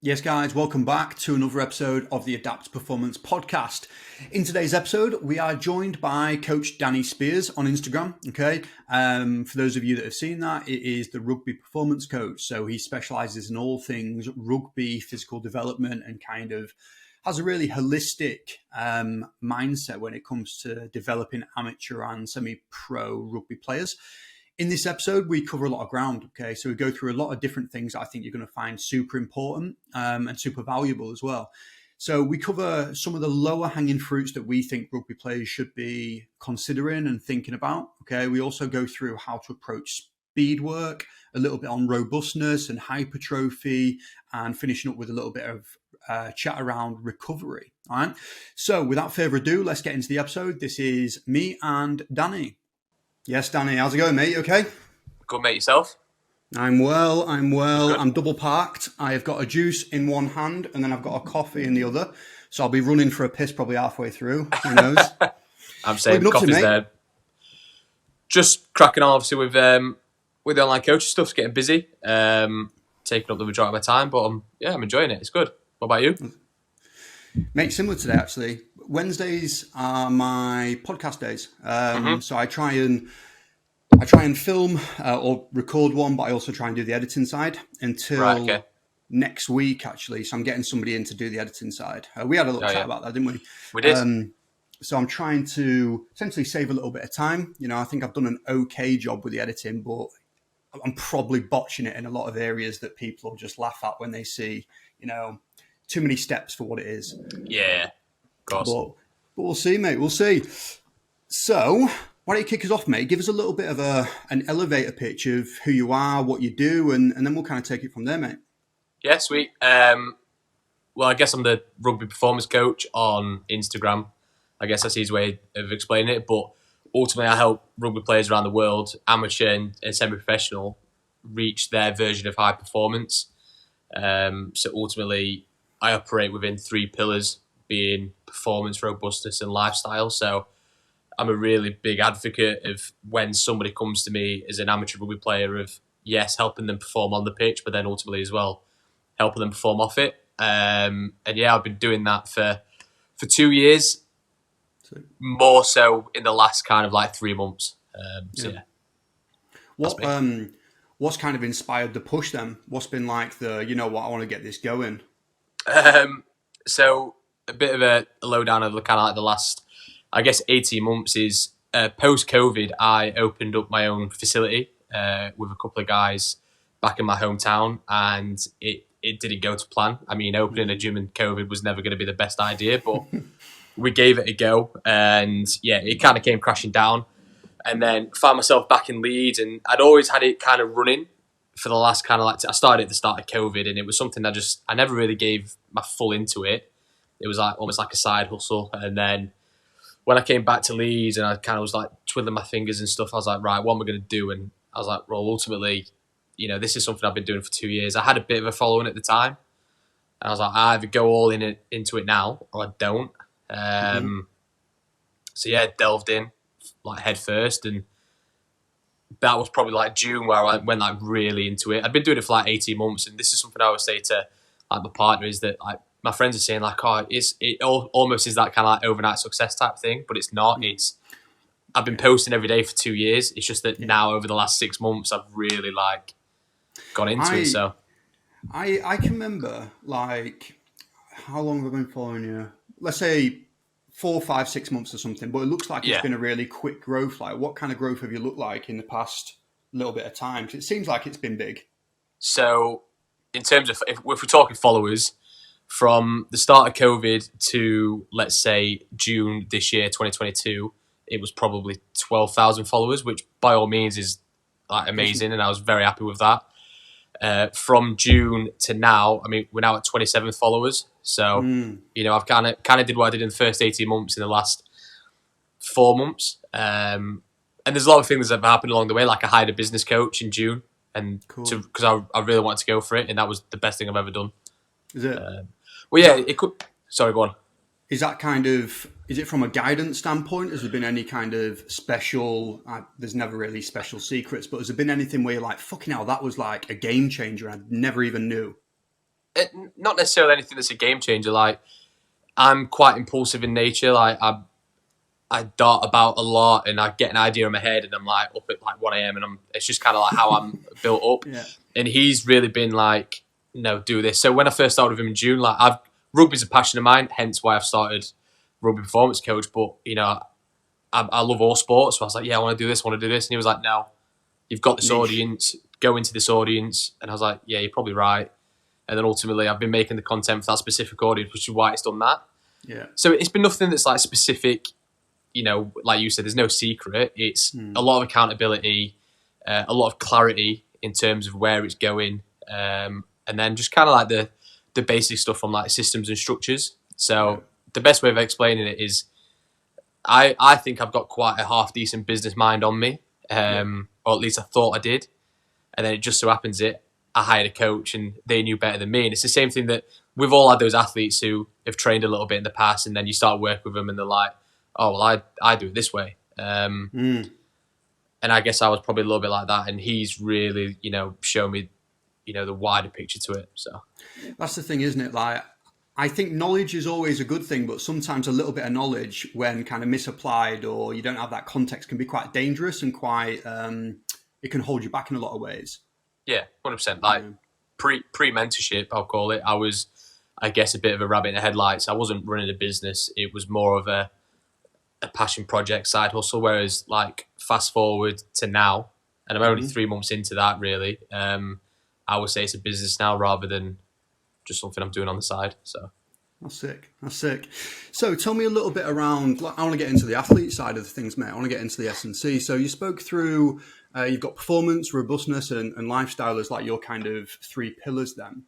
Yes, guys, welcome back to another episode of the Adapt Performance podcast. In today's episode, we are joined by Coach Danny Speirs on Instagram. Okay, for those of you that have seen that, it is the Rugby Performance Coach. So he specialises in all things rugby, physical development, and kind of has a really holistic mindset when it comes to developing amateur and semi-pro rugby players. In this episode, we cover a lot of ground, okay? So we go through a lot of different things I think you're going to find super important and super valuable as well. So we cover some of the lower hanging fruits that we think rugby players should be considering and thinking about, okay? We also go through how to approach speed work, a little bit on robustness and hypertrophy, and finishing up with a little bit of chat around recovery, all right? So without further ado, let's get into the episode. This is me and Danny. Yes, Danny, how's it going, mate? You okay? Good, mate. Yourself? I'm well. I'm double parked. I've got a juice in one hand and then I've got a coffee in the other. So I'll be running for a piss probably halfway through. Who knows? I'm saying coffee's there. Just cracking on, obviously, with the online coaching stuff. It's getting busy, taking up the majority of my time. But I'm enjoying it. It's good. What about you? Mate, similar today, actually. Wednesdays are my podcast days. So I try and film or record one, but I also try and do the editing side until next week, actually. So I'm getting somebody in to do the editing side. We had a little chat about that, didn't we? We did. So I'm trying to essentially save a little bit of time. You know, I think I've done an okay job with the editing, but I'm probably botching it in a lot of areas that people will just laugh at when they see, you know, too many steps for what it is. Yeah, of course. But we'll see, mate. We'll see. So why don't you kick us off, mate? Give us a little bit of an elevator pitch of who you are, what you do, and then we'll kind of take it from there, mate. Yeah, sweet. Well, I guess I'm the Rugby Performance Coach on Instagram. I guess that's his way of explaining it. But ultimately, I help rugby players around the world, amateur and semi-professional, reach their version of high performance. So ultimately, I operate within three pillars, being performance, robustness, and lifestyle. So I'm a really big advocate of when somebody comes to me as an amateur rugby player of, yes, helping them perform on the pitch, but then ultimately as well, helping them perform off it. And yeah, I've been doing that for 2 years, more so in the last kind of like 3 months. What's kind of inspired the push then? What's been like the, you know what, I want to get this going? So a bit of a lowdown of the kind of like the last, I guess, 18 months is post-COVID, I opened up my own facility with a couple of guys back in my hometown, and it didn't go to plan. I mean, opening a gym in COVID was never going to be the best idea, but we gave it a go, and yeah, it kind of came crashing down. And then found myself back in Leeds, and I'd always had it kind of running for the last kind of like, I started at the start of COVID, and it was something I never really gave my full into it. It was like almost like a side hustle. And then when I came back to Leeds and I kind of was like twiddling my fingers and stuff, I was like, right, what am I going to do? And I was like, well, ultimately, you know, this is something I've been doing for 2 years. I had a bit of a following at the time. And I was like, I either go all into it now or I don't. So yeah, delved in like head first, and that was probably like June where I went like really into it. I'd been doing it for like 18 months, and this is something I always say to like my partner is that like my friends are saying like, oh, it almost is that kind of like overnight success type thing, but it's not. I've been posting every day for 2 years. It's just that now over the last 6 months, I've really like gone into it. So I can remember like, how long have I been following you? Let's say 4, 5, 6 months or something, but it looks like it's been a really quick growth. Like, what kind of growth have you looked like in the past little bit of time? 'Cause it seems like it's been big. So in terms of, if we're talking followers, from the start of COVID to, let's say, June this year, 2022, it was probably 12,000 followers, which by all means is like amazing, and I was very happy with that. From June to now, I mean, we're now at 27 followers. So, you know, I've kind of did what I did in the first 18 months in the last 4 months. And there's a lot of things that have happened along the way. Like I hired a business coach in June, and because I really wanted to go for it, and that was the best thing I've ever done. Is it? Well, yeah, it could. Sorry, go on. Is it from a guidance standpoint? Has there been any kind of special, there's never really special secrets, but has there been anything where you're like, fucking hell, that was like a game changer, I never even knew? not necessarily anything that's a game changer. Like, I'm quite impulsive in nature. Like, I dart about a lot, and I get an idea in my head, and I'm like up at like 1 a.m. and it's just kind of like how I'm built up. Yeah. And he's really been like, no, do this. So when I first started with him in June, like rugby's a passion of mine, hence why I've started Rugby Performance Coach. But I love all sports, so I was like, yeah, I want to do this, and he was like, no, you've got this audience, go into this audience. And I was like, yeah, you're probably right. And then ultimately, I've been making the content for that specific audience, which is why it's done that. Yeah. So it's been nothing that's like specific. Like you said, there's no secret. It's a lot of accountability, a lot of clarity in terms of where it's going, and then just kind of like the basic stuff from like systems and structures. So the best way of explaining it is, I think I've got quite a half decent business mind on me, or at least I thought I did, and then it just so happens I hired a coach and they knew better than me. And it's the same thing that we've all had those athletes who have trained a little bit in the past, and then you start work with them and they're like, oh, well, I do it this way. And I guess I was probably a little bit like that. And he's really, shown me, the wider picture to it. So that's the thing, isn't it? Like, I think knowledge is always a good thing, but sometimes a little bit of knowledge, when kind of misapplied or you don't have that context, can be quite dangerous and quite, it can hold you back in a lot of ways. Yeah, 100%. Like pre-mentorship, I'll call it. I was, I guess, a bit of a rabbit in the headlights. I wasn't running a business. It was more of a passion project, side hustle. Whereas, like, fast forward to now, and I'm only 3 months into that, really. I would say it's a business now rather than just something I'm doing on the side. So that's sick. So tell me a little bit around. I want to get into the athlete side of things, mate. I want to get into the S&C. So you spoke through. You've got performance, robustness, and lifestyle as like your kind of 3 pillars. Then,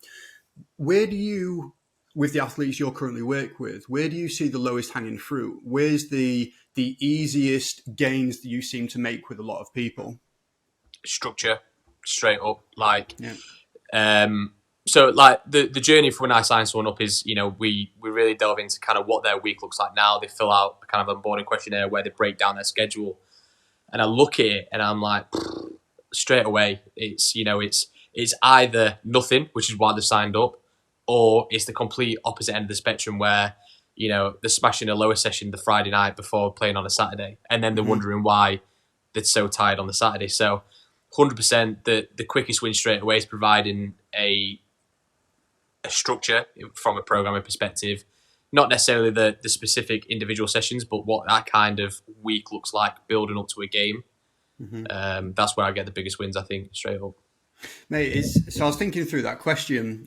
where do you, with the athletes you're currently work with, where do you see the lowest hanging fruit? Where's the easiest gains that you seem to make with a lot of people? Structure, straight up. Like, so like the journey for when I sign someone up is, we really delve into kind of what their week looks like now. They fill out a kind of onboarding questionnaire where they break down their schedule. And I look at it and I'm like, straight away, it's either nothing, which is why they signed up, or it's the complete opposite end of the spectrum where, they're smashing a lower session the Friday night before playing on a Saturday. And then they're wondering why they're so tired on the Saturday. So 100% the quickest win straight away is providing a structure from a programming perspective. Not necessarily the specific individual sessions, but what that kind of week looks like building up to a game. That's where I get the biggest wins, I think, straight up. Mate, so I was thinking through that question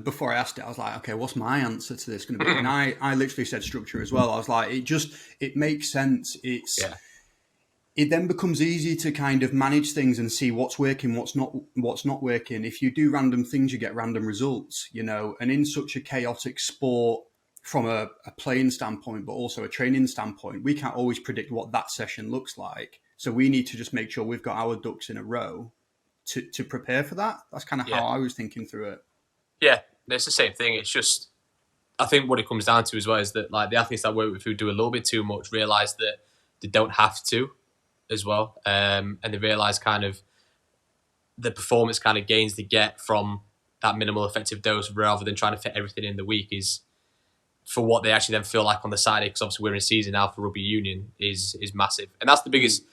before I asked it. I was like, okay, what's my answer to this going to be? And I literally said structure as well. I was like, it makes sense. It then becomes easy to kind of manage things and see what's working, what's not working. If you do random things, you get random results, and in such a chaotic sport, from a playing standpoint, but also a training standpoint, we can't always predict what that session looks like. So we need to just make sure we've got our ducks in a row to prepare for that. That's kind of how I was thinking through it. Yeah, it's the same thing. It's just, I think what it comes down to as well is that, like, the athletes I work with who do a little bit too much realise that they don't have to as well. And they realise kind of the performance kind of gains they get from that minimal effective dose rather than trying to fit everything in the week is for what they actually then feel like on the Saturday, because obviously we're in season now for rugby union, is massive. And that's the biggest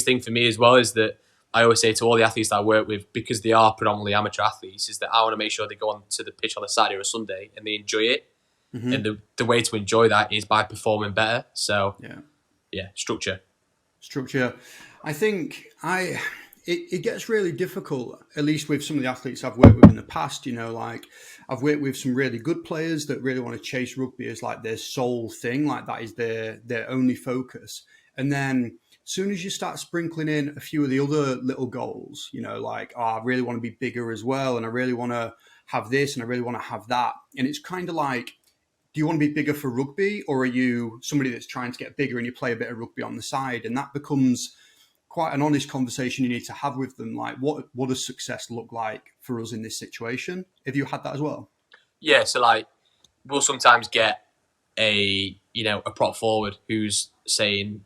thing for me as well, is that I always say to all the athletes that I work with, because they are predominantly amateur athletes, is that I want to make sure they go on to the pitch on a Saturday or a Sunday and they enjoy it. And the way to enjoy that is by performing better. So structure. I think it gets really difficult, at least with some of the athletes I've worked with in the past. Like, I've worked with some really good players that really want to chase rugby as like their sole thing, like that is their only focus. And then as soon as you start sprinkling in a few of the other little goals, like, I really want to be bigger as well, and I really want to have this, and I really want to have that. And it's kind of like, do you want to be bigger for rugby, or are you somebody that's trying to get bigger and you play a bit of rugby on the side? And that becomes quite an honest conversation you need to have with them. Like, what does success look like for us in this situation? Have you had that as well? Yeah, so like, we'll sometimes get a prop forward who's saying,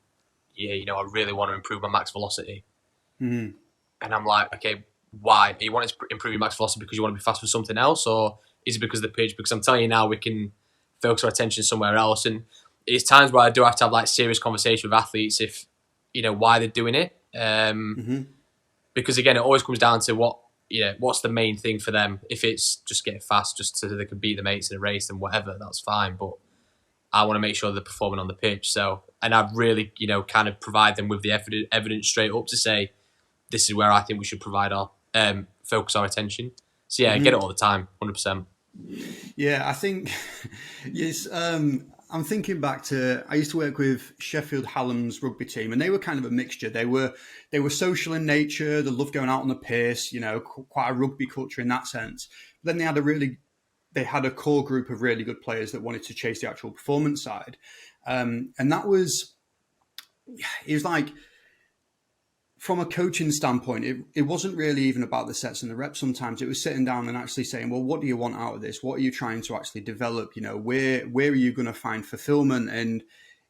I really want to improve my max velocity. And I'm like, okay, why? You want to improve your max velocity because you want to be fast for something else, or Is it because of the pitch? Because I'm telling you now, we can focus our attention somewhere else. And it's times where I do have to have like serious conversation with athletes if, why they're doing it. Because again, it always comes down to what's the main thing for them. If it's just getting fast, just so they can beat the mates in a race and whatever, that's fine. But I want to make sure they're performing on the pitch. So, and I really, kind of provide them with the evidence straight up to say, this is where I think we should provide our focus our attention. So yeah, I get it all the time, 100%. Yeah, I think yes. I'm thinking back to I used to work with Sheffield Hallam's rugby team, and they were kind of a mixture. They were social in nature. They loved going out on the piss. Quite a rugby culture in that sense. But then they had a core group of really good players that wanted to chase the actual performance side, and it was like, from a coaching standpoint, it wasn't really even about the sets and the reps. Sometimes it was sitting down and actually saying, well, what do you want out of this? What are you trying to actually develop? Where are you going to find fulfillment? And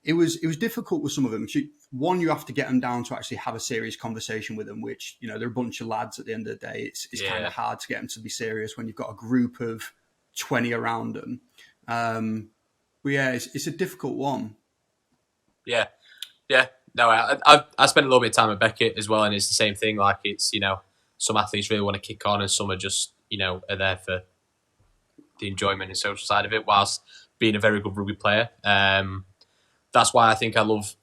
it was difficult with some of them. One, you have to get them down to actually have a serious conversation with them, which, they're a bunch of lads at the end of the day. It's kind of hard to get them to be serious when you've got a group of 20 around them. But yeah, it's a difficult one. Yeah. No, I spent a little bit of time at Beckett as well, and it's the same thing. Like, it's, some athletes really want to kick on, and some are just, are there for the enjoyment and social side of it, whilst being a very good rugby player. That's why I think I love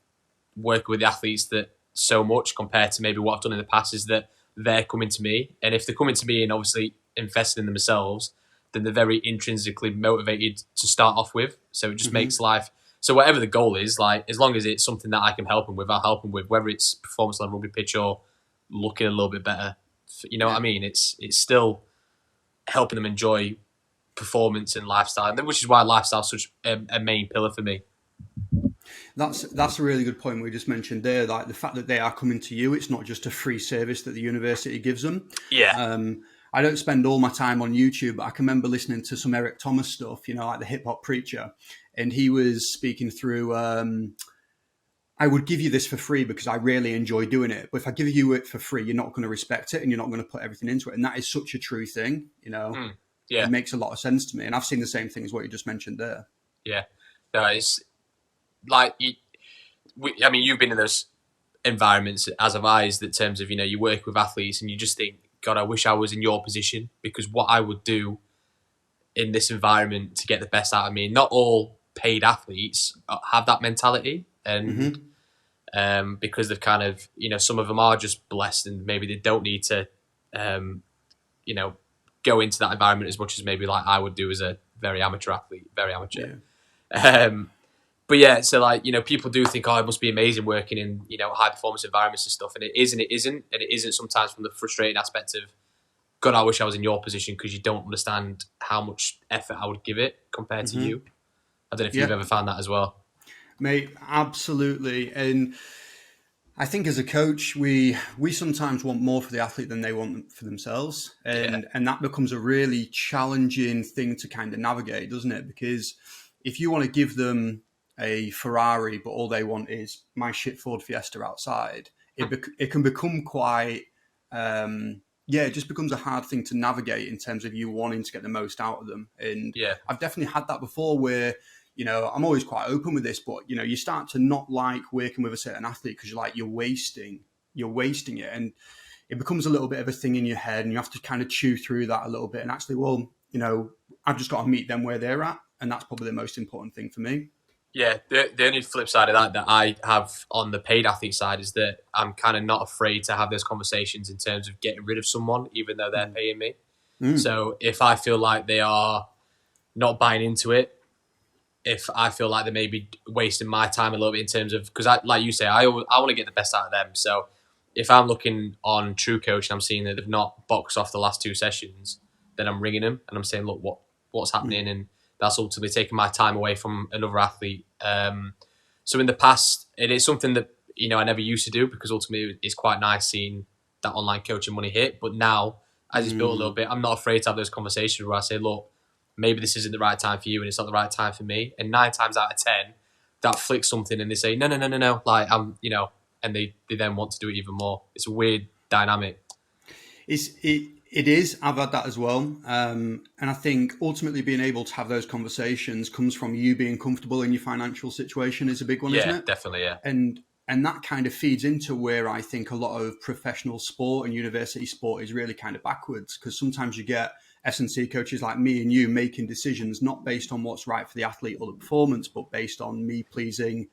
working with the athletes that so much compared to maybe what I've done in the past, is that they're coming to me, and if they're coming to me and obviously investing in themselves, then they're very intrinsically motivated to start off with. So it just makes life. So whatever the goal is, like, as long as it's something that I can help them with, I'll help them with, whether it's performance on a rugby pitch or looking a little bit better. What I mean? It's still helping them enjoy performance and lifestyle, which is why lifestyle is such a main pillar for me. That's a really good point we just mentioned there. Like, the fact that they are coming to you, it's not just a free service that the university gives them. Yeah. I don't spend all my time on YouTube, but I can remember listening to some Eric Thomas stuff, like the hip hop preacher. And he was speaking through, I would give you this for free because I really enjoy doing it. But if I give you it for free, you're not going to respect it and you're not going to put everything into it. And that is such a true thing, Yeah. It makes a lot of sense to me. And I've seen the same thing as what you just mentioned there. Yeah. No, it's like, you've been in those environments, as have I, in terms of, you work with athletes and you just think, God, I wish I was in your position, because what I would do in this environment to get the best out of me. Not all paid athletes have that mentality, and because they've kind of, some of them are just blessed and maybe they don't need to, go into that environment as much as maybe like I would do as a very amateur athlete, very amateur. Yeah. But yeah, so like, people do think, oh, it must be amazing working in, high performance environments and stuff. And it is and it isn't. And it isn't sometimes from the frustrating aspect of, God, I wish I was in your position, because you don't understand how much effort I would give it compared to you. I don't know if you've ever found that as well. Mate, absolutely. And I think as a coach, we sometimes want more for the athlete than they want for themselves. And that becomes a really challenging thing to kind of navigate, doesn't it? Because if you want to give them a Ferrari, but all they want is my shit Ford Fiesta outside, it can become quite... it just becomes a hard thing to navigate in terms of you wanting to get the most out of them. And I've definitely had that before where, I'm always quite open with this, but, you start to not like working with a certain athlete because you're wasting it. And it becomes a little bit of a thing in your head, and you have to kind of chew through that a little bit. And actually, I've just got to meet them where they're at. And that's probably the most important thing for me. Yeah, the only flip side of that I have on the paid athlete side is that I'm kind of not afraid to have those conversations in terms of getting rid of someone, even though they're paying me. So if I feel like they are not buying into it, if I feel like they may be wasting my time a little bit in terms of, because like you say, I want to get the best out of them. So if I'm looking on True Coach and I'm seeing that they've not boxed off the last 2 sessions, then I'm ringing them and I'm saying, look, what's happening? And that's ultimately taking my time away from another athlete. So in the past, it is something that, I never used to do, because ultimately it's quite nice seeing that online coaching money hit. But now, as it's built a little bit, I'm not afraid to have those conversations where I say, look, maybe this isn't the right time for you and it's not the right time for me. And 9 times out of 10, that flicks something and they say, no. Like, and they then want to do it even more. It's a weird dynamic. It It is. I've had that as well. And I think ultimately being able to have those conversations comes from you being comfortable in your financial situation is a big one, isn't Yeah, it? definitely. Yeah, And that kind of feeds into where I think a lot of professional sport and university sport is really kind of backwards, because sometimes you get S&C coaches like me and you making decisions not based on what's right for the athlete or the performance, but based on me pleasing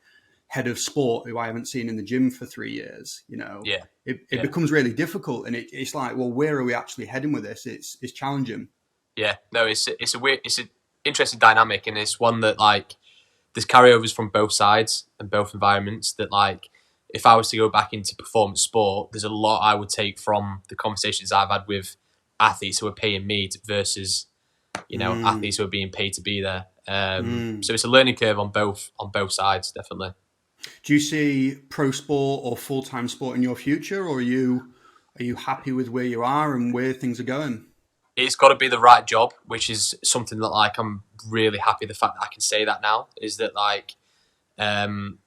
head of sport who I haven't seen in the gym for 3 years. yeah, It yeah, becomes really difficult, and it's like, well, where are we actually heading with this? It's challenging. yeah. No, it's a weird, it's an interesting dynamic, and it's one that like there's carryovers from both sides and both environments. That like if I was to go back into performance sport, there's a lot I would take from the conversations I've had with athletes who are paying me versus Mm, athletes who are being paid to be there. mm. So it's a learning curve on both sides, definitely. Do you see pro sport or full time sport in your future, or are you happy with where you are and where things are going? It's got to be the right job, which is something that like I'm really happy the fact that I can say that now is that like um,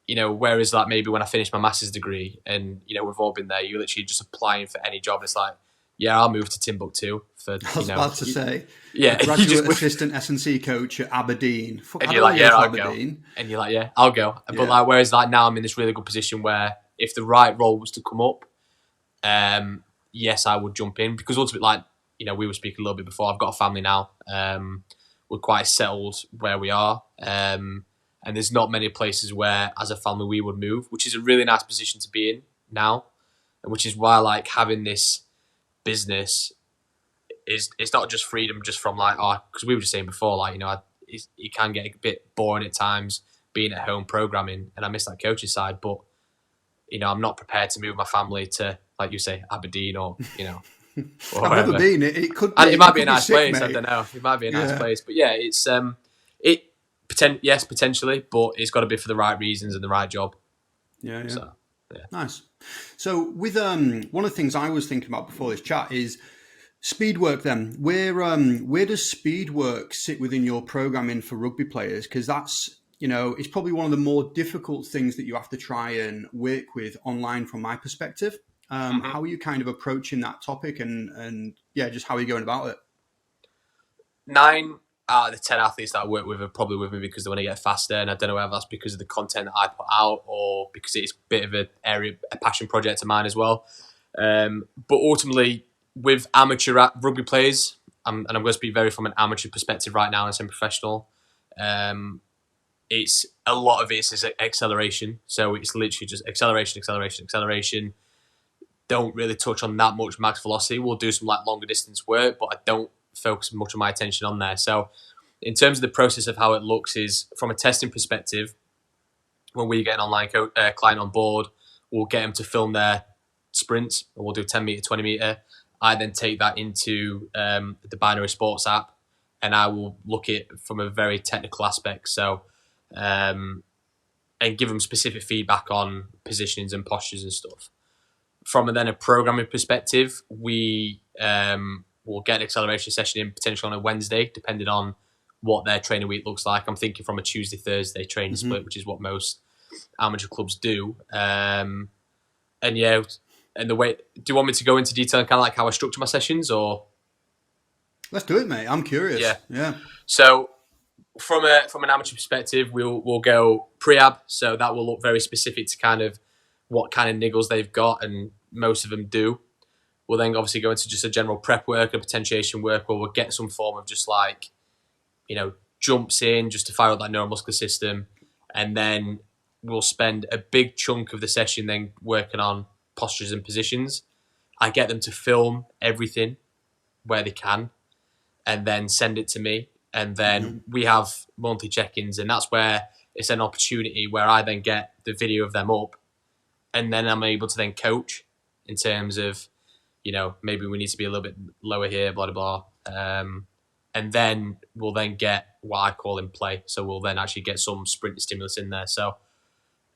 whereas like maybe when I finished my master's degree and we've all been there, you're literally just applying for any job. It's like, yeah, I'll move to Timbuktu for I was about to say, a yeah, you graduate just assistant S&C coach at Aberdeen. Fuck, and I you're don't want like, to go yeah, to I'll go, Aberdeen. and you're like, yeah, I'll go. But Yeah. like, whereas like now I'm in this really good position where if the right role was to come up, yes, I would jump in because ultimately, like we were speaking a little bit before. I've got a family now. We're quite settled where we are, and there's not many places where, as a family, we would move, which is a really nice position to be in now, and which is why like having this business is it's not just freedom, just from like because we were just saying before, like it can get a bit boring at times being at home programming, and I miss that coaching side, but I'm not prepared to move my family to, like you say, Aberdeen or I've never wherever. been. It could And be it you might be a could be nice sick, place. I mate. don't know. It might be a nice Yeah. place, but yeah, yes, potentially, but it's got to be for the right reasons and the right job. Yeah, yeah. So yeah. Nice. So with one of the things I was thinking about before this chat is speed work. Then where does speed work sit within your programming for rugby players? Because that's it's probably one of the more difficult things that you have to try and work with online from my perspective. hmm How are you kind of approaching that topic, and yeah, just how are you going about it? 9 out of the 10 athletes that I work with are probably with me because they want to get faster, and I don't know whether that's because of the content that I put out or because it's a bit of a passion project of mine as well. But ultimately, with amateur rugby players, and I'm going to speak very from an amateur perspective right now, and I'm professional. Um, it's a lot of it is acceleration, so it's literally just acceleration, acceleration, acceleration. Don't really touch on that much max velocity. We'll do some like longer distance work, but I don't focus much of my attention on there. So in terms of the process of how it looks is from a testing perspective, when we get an online client on board, we'll get them to film their sprints and we'll do 10 meter, 20 meter. I then take that into the binary sports app and I will look at it from a very technical aspect. So, and give them specific feedback on positionings and postures and stuff. From a programming perspective, we will get an acceleration session in potentially on a Wednesday, depending on what their training week looks like. I'm thinking from a Tuesday, Thursday training split, which is what most amateur clubs do. And yeah, and the way, do you want me to go into detail and kind of like how I structure my sessions or? Let's do it, mate. I'm Yeah. curious. Yeah. So from an amateur perspective, we'll go pre-ab. So that will look very specific to kind of what kind of niggles they've got, and most of them do. We'll then obviously go into just a general prep work, a potentiation work, where we'll get some form of just like, jumps in just to fire up that neuromuscular system. And then we'll spend a big chunk of the session then working on postures and positions. I get them to film everything where they can and then send it to me. And then we have monthly check-ins, and that's where it's an opportunity where I then get the video of them up, and then I'm able to then coach in terms of, maybe we need to be a little bit lower here, blah, blah, blah. And then we'll then get what I call in play. So we'll then actually get some sprint stimulus in there. So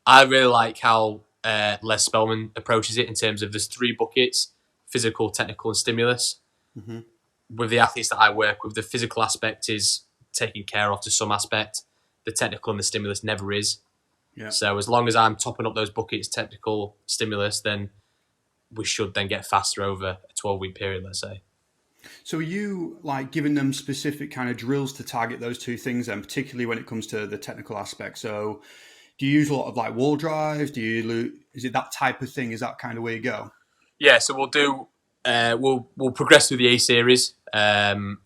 I really like how Les Spellman approaches it in terms of there's 3 buckets: physical, technical, and stimulus. Hmm. With the athletes that I work with, the physical aspect is taken care of to some aspect. The technical and the stimulus never is. Yeah. So as long as I'm topping up those buckets, technical, stimulus, then we should then get faster over a 12-week period, let's say. So are you like giving them specific kind of drills to target those two things, and particularly when it comes to the technical aspect? So do you use a lot of like wall drives? Is it that type of thing? Is that kind of where you go? Yeah, so we'll do. We'll progress through the A series, and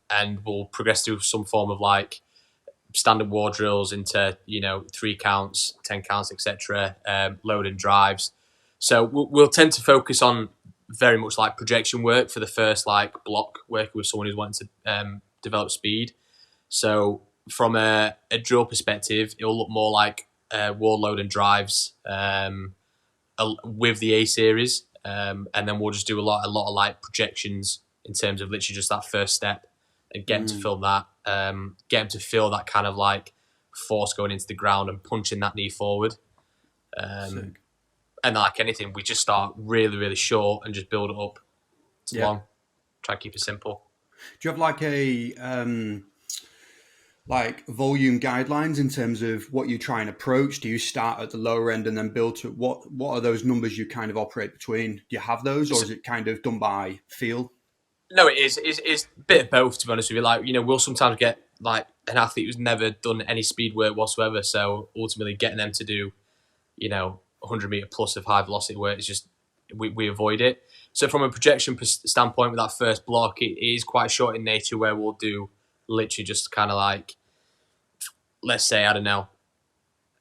we'll progress through some form of like standard war drills into 3 counts, 10 counts, etc. Load and drives. So we'll tend to focus on very much like projection work for the first like block, working with someone who's wanting to develop speed. So from a drill perspective, it'll look more like wall load and drives with the A series, and then we'll just do a lot of like projections in terms of literally just that first step and get them to feel that, get them to feel that kind of like force going into the ground and punching that knee forward. And like anything, we just start really, really short and just build it up to long. Try to keep it simple. Do you have like a like volume guidelines in terms of what you try and approach? Do you start at the lower end and then build to what are those numbers you kind of operate between? Do you have those, or is it kind of done by feel? No, it is. It's a bit of both, to be honest with you. Like, we'll sometimes get like an athlete who's never done any speed work whatsoever. So ultimately getting them to do, 100 meter plus of high velocity work is just, we avoid it. So from a projection standpoint with that first block, it is quite short in nature, where we'll do literally just kind of like, let's say, I don't know,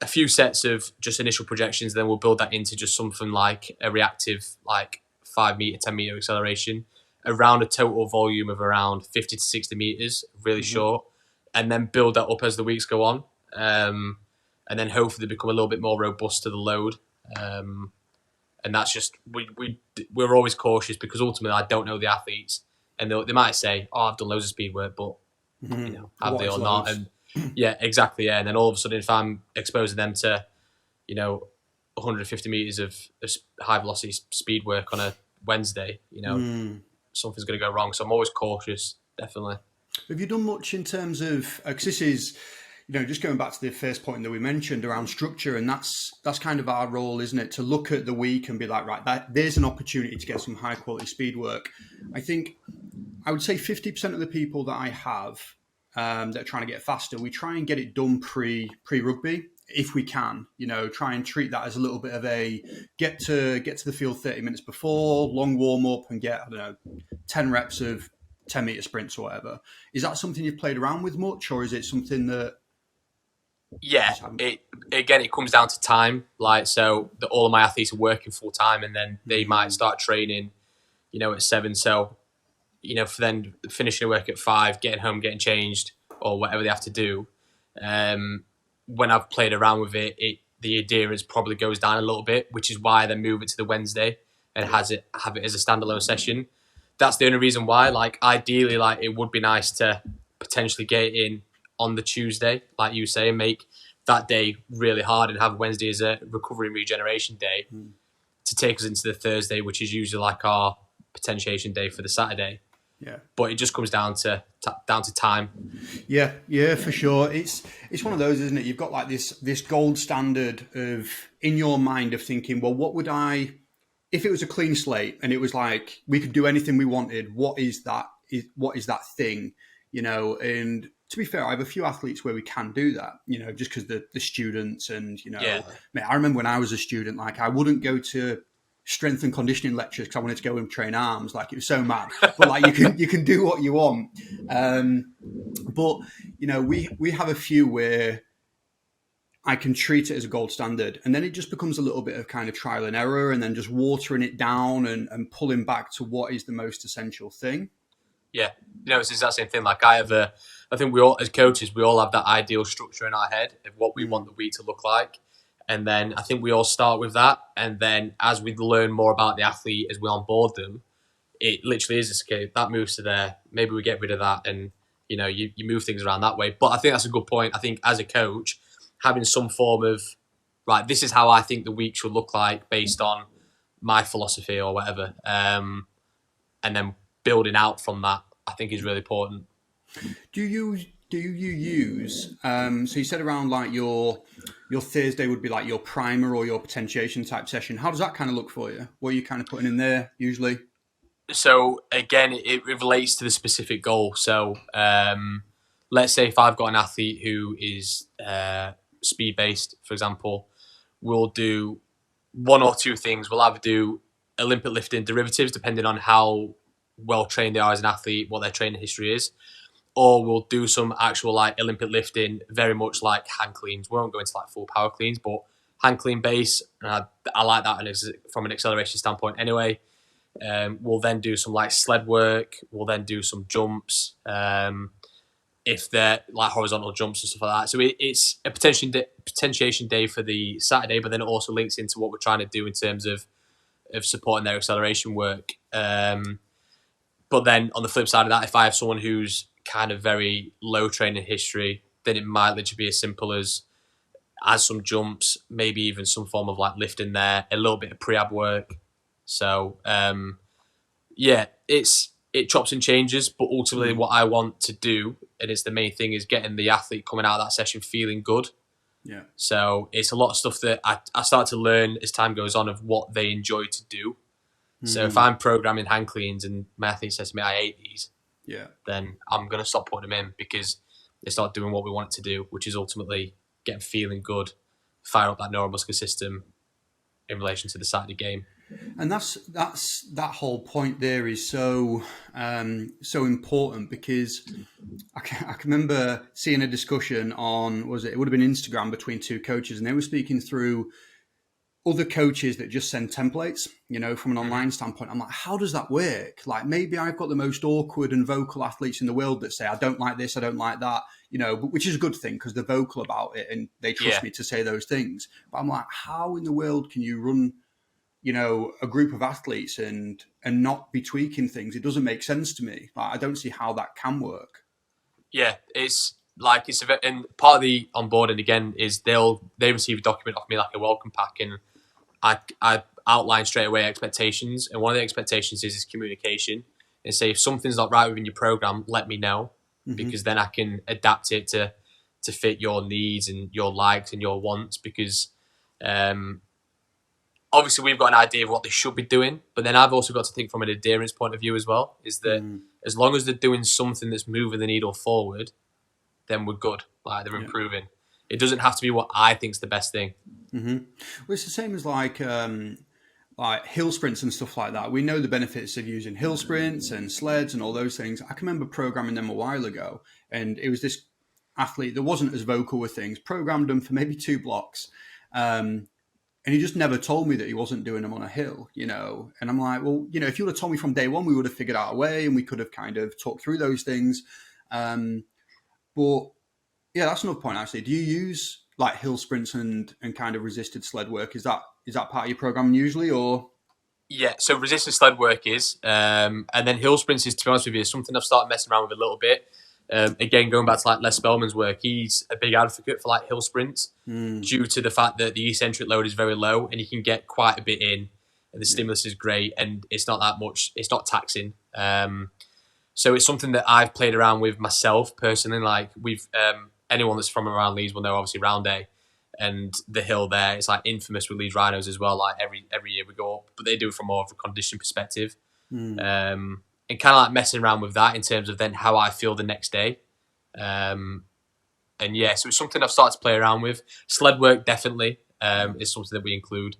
a few sets of just initial projections. Then we'll build that into just something like a reactive, like 5 meter, 10 meter acceleration around a total volume of around 50 to 60 meters, really short, and then build that up as the weeks go on. And then hopefully become a little bit more robust to the load. And that's just, we're always cautious, because ultimately I don't know the athletes, and they might say, "Oh, I've done loads of speed work," but have they or not? And yeah, exactly. Yeah, and then all of a sudden, if I'm exposing them to 150 meters of high velocity speed work on a Wednesday, something's going to go wrong. So I'm always cautious, definitely. Have you done much in terms of, because this is, just going back to the first point that we mentioned around structure, and that's kind of our role, isn't it? To look at the week and be like, right, there's an opportunity to get some high quality speed work. I think I would say 50% of the people that I have that are trying to get faster, we try and get it done pre rugby if we can. Try and treat that as a little bit of a get to the field 30 minutes before, long warm up, and get 10 reps of 10 meter sprints or whatever. Is that something you've played around with much, or is it something that? Yeah, it comes down to time. Like, so all of my athletes are working full time, and then they might start training, at 7. So, for then finishing work at 5, getting home, getting changed, or whatever they have to do. When I've played around with it, the adherence probably goes down a little bit, which is why I then move it to the Wednesday and have it as a standalone session. That's the only reason why. Like, ideally, like, it would be nice to potentially get it in on the Tuesday, like you say, and make that day really hard, and have Wednesday as a recovery and regeneration day to take us into the Thursday, which is usually like our potentiation day for the Saturday. Yeah, but it just comes down to time. Yeah, for sure. It's one of those, isn't it? You've got like this gold standard of in your mind of thinking, well, what would I, if it was a clean slate and it was like we could do anything we wanted? What is that? What is that thing? And to be fair, I have a few athletes where we can do that. Just because the students and Yeah. Man, I remember when I was a student, like I wouldn't go to strength and conditioning lectures because I wanted to go and train arms. Like, it was so mad. But like you can do what you want. But we have a few where I can treat it as a gold standard, and then it just becomes a little bit of kind of trial and error, and then just watering it down and pulling back to what is the most essential thing. Yeah, it's the exact same thing. Like, I think we all, as coaches, we all have that ideal structure in our head of what we want the week to look like. And then I think we all start with that. And then as we learn more about the athlete, as we onboard them, it literally is a scale. That moves to there. Maybe we get rid of that, and you move things around that way. But I think that's a good point. I think as a coach, having some form of, right, this is how I think the week should look like based on my philosophy or whatever, and then building out from that, I think is really important. Do you use so you said around like your your Thursday would be like your primer or your potentiation type session. How does that kind of look for you? What are you kind of putting in there usually? So again, it relates to the specific goal. So let's say if I've got an athlete who is speed based, for example, we'll do one or two things. We'll either do Olympic lifting derivatives, depending on how well trained they are as an athlete, what their training history is, or we'll do some actual like Olympic lifting, very much like hand cleans. We won't go into like full power cleans, but hand clean base. I like that from an acceleration standpoint anyway. We'll then do some like sled work. We'll then do some jumps. If they're like horizontal jumps and stuff like that. So it's a potentiation day for the Saturday, but then it also links into what we're trying to do in terms of supporting their acceleration work. But then on the flip side of that, if I have someone who's kind of very low training history, then it might literally be as simple as some jumps, maybe even some form of like lifting there, a little bit of pre-ab work. So it chops and changes, but ultimately what I want to do, and it's the main thing, is getting the athlete coming out of that session feeling good. Yeah. So it's a lot of stuff that I start to learn as time goes on of what they enjoy to do. So if I'm programming hand cleans and my athlete says to me, I hate these, then I'm going to stop putting them in because they start doing what we want it to do, which is ultimately get them feeling good, fire up that neuromuscular system in relation to the Saturday game. And that's that whole point there is so important because I can remember seeing a discussion on, it would have been Instagram between two coaches, and they were speaking through other coaches that just send templates, from an online standpoint. I'm like, how does that work? Like, maybe I've got the most awkward and vocal athletes in the world that say, I don't like this, I don't like that, which is a good thing because they're vocal about it and they trust me to say those things. But I'm like, how in the world can you run, a group of athletes and not be tweaking things? It doesn't make sense to me. Like, I don't see how that can work. Yeah, and part of the onboarding again is they receive a document off me like a welcome pack, and I outline straight away expectations, and one of the expectations is communication. And say if something's not right within your program, let me know, because then I can adapt it to fit your needs and your likes and your wants. Because obviously we've got an idea of what they should be doing, but then I've also got to think from an adherence point of view as well. Is that as long as they're doing something that's moving the needle forward, then we're good. Like, they're improving. It doesn't have to be what I think's the best thing. Well, it's the same as like hill sprints and stuff like that. We know the benefits of using hill sprints and sleds and all those things. I can remember programming them a while ago, and it was this athlete that wasn't as vocal with things. Programmed them for maybe 2 blocks, and he just never told me that he wasn't doing them on a hill, And I'm like, well, if you would have told me from day one, we would have figured out a way, and we could have kind of talked through those things. But yeah, that's another point actually. Do you use like hill sprints and kind of resisted sled work? Is that part of your programming usually, or? Yeah, so resisted sled work is, and then hill sprints is, to be honest with you, is something I've started messing around with a little bit. Again, going back to like Les Spellman's work, he's a big advocate for like hill sprints due to the fact that the eccentric load is very low and you can get quite a bit in, and the stimulus is great, and it's not that much, it's not taxing. So it's something that I've played around with myself personally. Like, we've anyone that's from around Leeds will know, obviously, Round Day and the hill there. It's like infamous with Leeds Rhinos as well. Like, every year we go up, but they do it from more of a condition perspective, and kind of like messing around with that in terms of then how I feel the next day. And yeah, so it's something I've started to play around with. Sled work definitely is something that we include.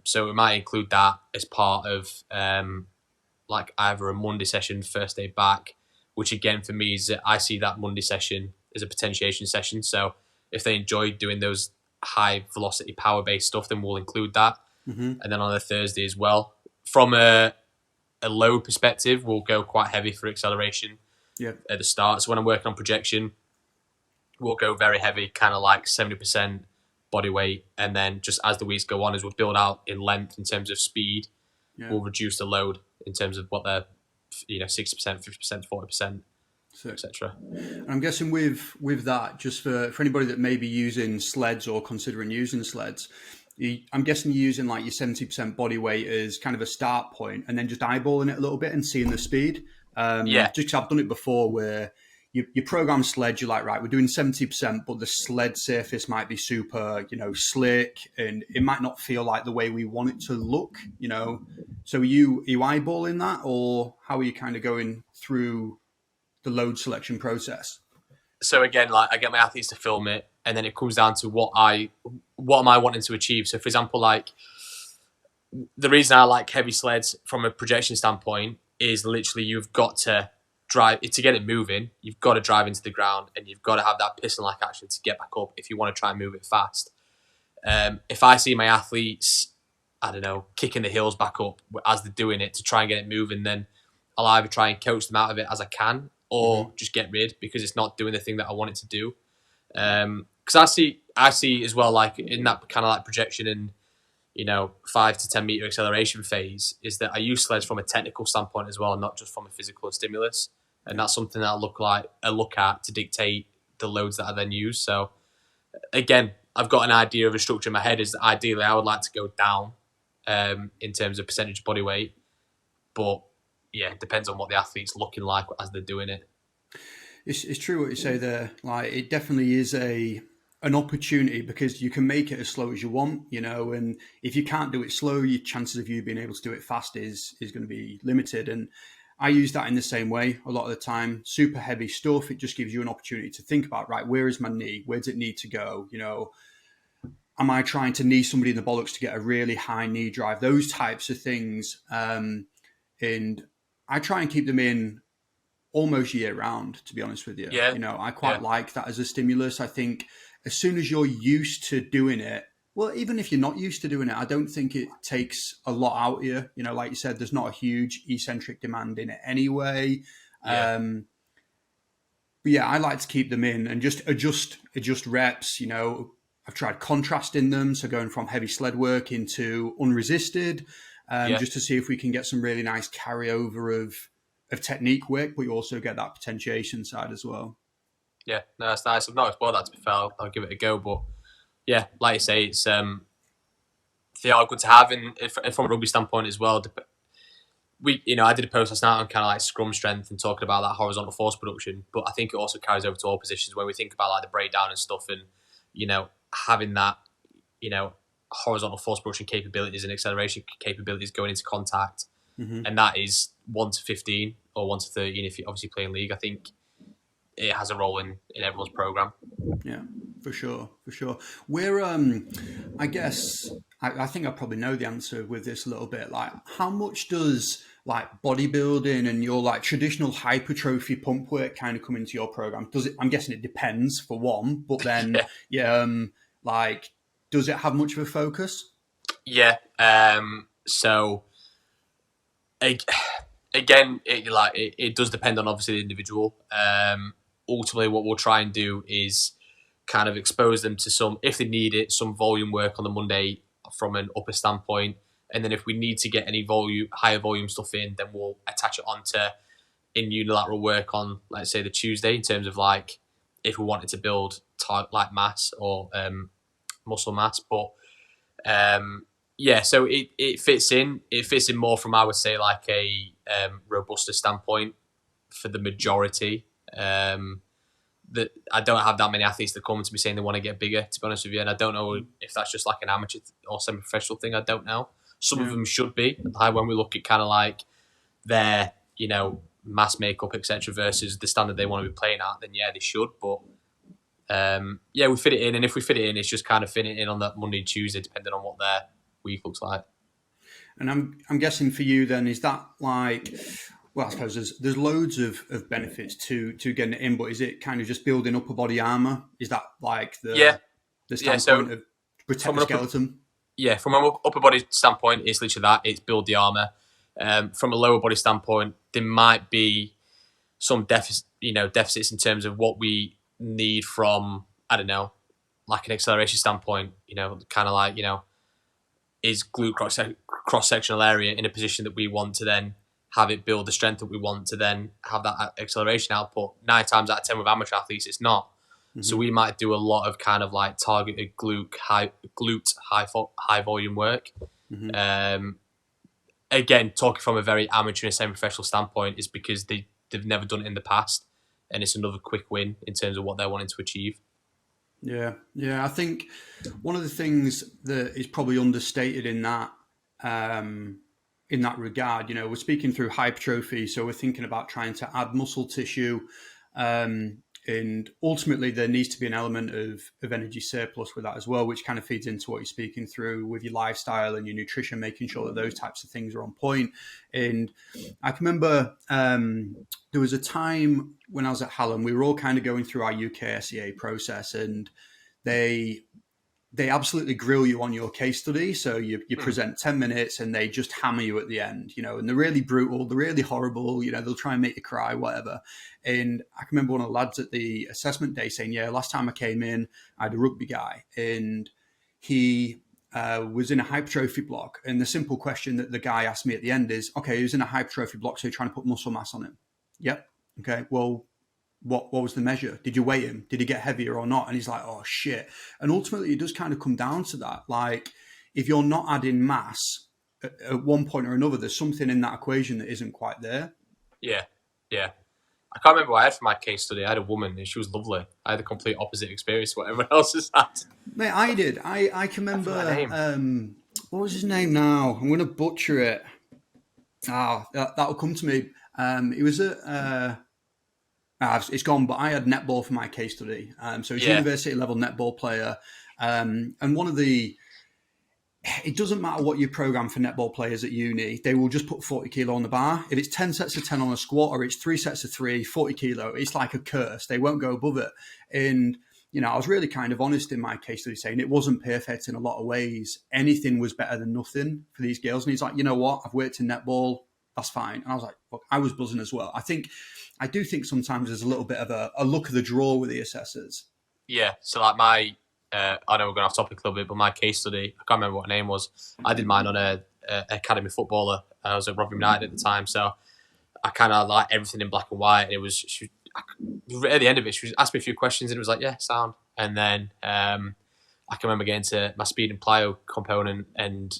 So we might include that as part of like either a Monday session, first day back, which again for me is that I see that Monday session as a potentiation session. So if they enjoy doing those high velocity power based stuff, then we'll include that. And then on a Thursday as well, from a load perspective, we'll go quite heavy for acceleration at the start. So when I'm working on projection, we'll go very heavy, kind of like 70% body weight, and then just as the weeks go on, as we build out in length in terms of speed, we'll reduce the load in terms of what they're, 60%, 50%, 40%, etc. I'm guessing with that, just for anybody that may be using sleds or considering using sleds, I'm guessing you're using like your 70% body weight as kind of a start point, and then just eyeballing it a little bit and seeing the speed. Just because I've done it before where you program sled, you're like, right, we're doing 70%, but the sled surface might be super, slick, and it might not feel like the way we want it to look, So are you eyeballing that, or how are you kind of going through the load selection process? So again, like I get my athletes to film it, and then it comes down to what am I wanting to achieve. So for example, like the reason I like heavy sleds from a projection standpoint is literally you've got to drive to get it moving. You've got to drive into the ground, and you've got to have that piston-like action to get back up if you want to try and move it fast. If I see my athletes, I don't know, kicking the heels back up as they're doing it to try and get it moving, then I'll either try and coach them out of it as I can, or just get rid because it's not doing the thing that I want it to do. Because I see as well, like in that kind of like projection and 5 to 10 meter acceleration phase, is that I use sleds from a technical standpoint as well, and not just from a physical stimulus. And that's something that I look at to dictate the loads that I then use. So again, I've got an idea of a structure in my head. Is that ideally I would like to go down in terms of percentage of body weight, but yeah, it depends on what the athlete's looking like as they're doing it. It's true what you say there. Like it definitely is an opportunity because you can make it as slow as you want, and if you can't do it slow, your chances of you being able to do it fast is going to be limited. And I use that in the same way a lot of the time. Super heavy stuff, it just gives you an opportunity to think about, right, where is my knee? Where does it need to go? Am I trying to knee somebody in the bollocks to get a really high knee drive? Those types of things. And I try and keep them in almost year round, to be honest with you. Yeah. I quite like that as a stimulus. I think as soon as you're used to doing it, well, even if you're not used to doing it, I don't think it takes a lot out of you. Like you said, there's not a huge eccentric demand in it anyway. Yeah. But yeah, I like to keep them in and just adjust reps. I've tried contrasting them, so going from heavy sled work into unresisted, just to see if we can get some really nice carryover of technique work, but you also get that potentiation side as well. Yeah, no, that's nice. I've not explored that, to be fair. I'll give it a go. But yeah, like you say, it's they are good to have. And from a rugby standpoint as well, I did a post last night on kind of like scrum strength and talking about that horizontal force production. But I think it also carries over to all positions when we think about like the breakdown and stuff, and having that horizontal force production capabilities and acceleration capabilities going into contact, and that is 1 to 15 or 1 to 13 if you're obviously playing league. I think it has a role in everyone's program. Yeah, for sure. We're, I guess, I think I probably know the answer with this a little bit. Like, how much does like bodybuilding and your like traditional hypertrophy pump work kind of come into your program? Does it? I'm guessing it depends for one, but then, like, does it have much of a focus? Yeah. So, again, it does depend on obviously the individual. Ultimately, what we'll try and do is kind of expose them to some, if they need it, some volume work on the Monday from an upper standpoint. And then if we need to get any higher volume stuff in, then we'll attach it onto in unilateral work on, let's say, the Tuesday, in terms of like if we wanted to build like mass or muscle mass. But so it fits in. It fits in more from, I would say, like a robuster standpoint for the majority. That I don't have that many athletes that come to me saying they want to get bigger, to be honest with you, and I don't know if that's just like an amateur or semi-professional thing. I don't know. Some of them should be. Like when we look at kind of like their mass makeup, etc., versus the standard they want to be playing at, then yeah, they should. But we fit it in, and if we fit it in, it's just kind of fitting it in on that Monday and Tuesday, depending on what their week looks like. And I'm guessing for you then, is that like, well, I suppose there's loads of benefits to getting it in, but is it kind of just building upper body armor? Is that like the standpoint of protect the skeleton? From an upper body standpoint, it's literally that. It's build the armor. From a lower body standpoint, there might be some deficits in terms of what we need from, I don't know, like an acceleration standpoint, kind of like, is glute cross-sectional area in a position that we want to then have it build the strength that we want to then have that acceleration output. 9 times out of 10 with amateur athletes, it's not. Mm-hmm. So we might do a lot of kind of like targeted glute high volume work. Mm-hmm. Again, talking from a very amateur and semi-professional standpoint, is because they've never done it in the past. and it's another quick win in terms of what they're wanting to achieve. Yeah. I think one of the things that is probably understated in that regard, we're speaking through hypertrophy, so we're thinking about trying to add muscle tissue, and ultimately there needs to be an element of energy surplus with that as well, which kind of feeds into what you're speaking through with your lifestyle and your nutrition, making sure that those types of things are on point. And I can remember there was a time when I was at Hallam, we were all kind of going through our UKSEA process, and they absolutely grill you on your case study. So you present 10 minutes and they just hammer you at the end, and they're really brutal, they're really horrible, they'll try and make you cry, whatever. And I can remember one of the lads at the assessment day saying, yeah, last time I came in, I had a rugby guy and he was in a hypertrophy block. And the simple question that the guy asked me at the end is, okay, he was in a hypertrophy block, so you're trying to put muscle mass on him. Yep. Okay, well, what was the measure? Did you weigh him? Did he get heavier or not? And he's like, oh shit. And ultimately it does kind of come down to that. Like, if you're not adding mass at one point or another, there's something in that equation that isn't quite there. Yeah. I can't remember what I had for my case study. I had a woman and she was lovely. I had the complete opposite experience to what everyone else has had. Mate, I did. I can remember, what was his name now? I'm going to butcher it. That'll come to me. It was it's gone, but I had netball for my case study. So he's a university level netball player. And it doesn't matter what you program for netball players at uni, they will just put 40 kilo on the bar. If it's 10 sets of 10 on a squat or it's 3 sets of 3, 40 kilo, it's like a curse. They won't go above it. And, I was really kind of honest in my case study saying it wasn't perfect in a lot of ways. Anything was better than nothing for these girls. And he's like, you know what? I've worked in netball. That's fine. And I was like, look, I was buzzing as well. I do think sometimes there's a little bit of a luck of the draw with the assessors. Yeah. So like I know we're going off topic a little bit, but my case study, I can't remember what her name was. I did mine on a academy footballer. I was at Rugby United at the time, so I kind of like everything in black and white. And it was at the end of it, she asked me a few questions, and it was like, yeah, sound. And then I can remember getting to my speed and plyo component and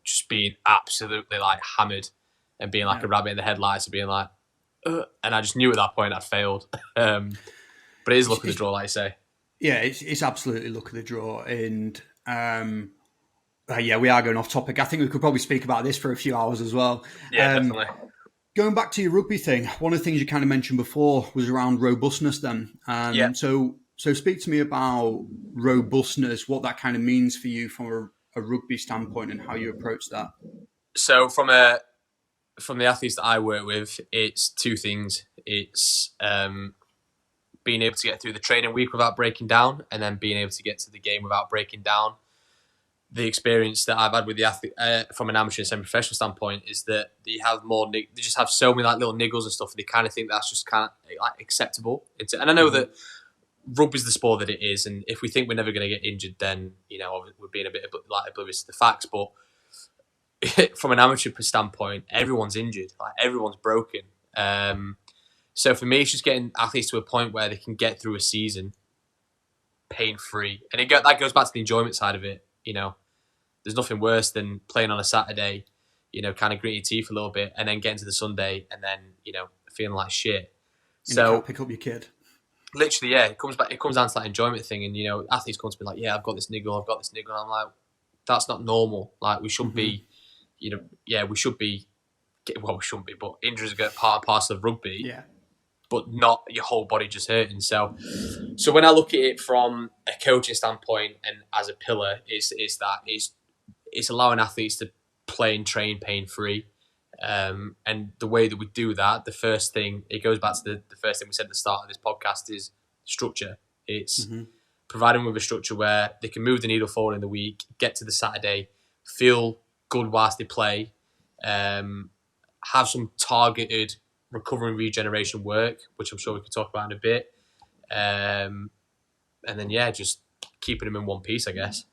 just being absolutely like hammered and being like a rabbit in the headlights and being like, and I just knew at that point I'd failed. But it is luck of the draw, like I say. Yeah, it's absolutely luck of the draw. And we are going off topic. I think we could probably speak about this for a few hours as well. Yeah, definitely. Going back to your rugby thing, one of the things you kind of mentioned before was around robustness then. So speak to me about robustness, what that kind of means for you from a rugby standpoint and how you approach that. So from the athletes that I work with, it's two things. It's being able to get through the training week without breaking down, and then being able to get to the game without breaking down. The experience that I've had with the athlete from an amateur and semi-professional standpoint is that they have they just have so many like little niggles and stuff, and they kind of think that's just kind of like acceptable. And I know that rugby's the sport that it is, and if we think we're never going to get injured, then we're being a bit like oblivious to the facts. But from an amateur standpoint, everyone's injured, like everyone's broken. So for me, it's just getting athletes to a point where they can get through a season pain-free, and that goes back to the enjoyment side of it. There's nothing worse than playing on a Saturday, kind of gritting your teeth a little bit, and then getting to the Sunday, and then feeling like shit. And so you can't pick up your kid. Literally, yeah, it comes down to that enjoyment thing, and athletes come to me like, yeah, I've got this niggle, and I'm like, that's not normal. Like we should be, we should be. Well, we shouldn't be, but injuries are part and parcel of rugby. Yeah. But not your whole body just hurting. So when I look at it from a coaching standpoint and as a pillar, it's allowing athletes to play and train pain-free. And the way that we do that, the first thing, it goes back to the first thing we said at the start of this podcast is structure. It's providing them with a structure where they can move the needle forward in the week, get to the Saturday, feel good whilst they play, have some targeted recovery and regeneration work, which I'm sure we could talk about in a bit. And then, just keeping them in one piece, I guess.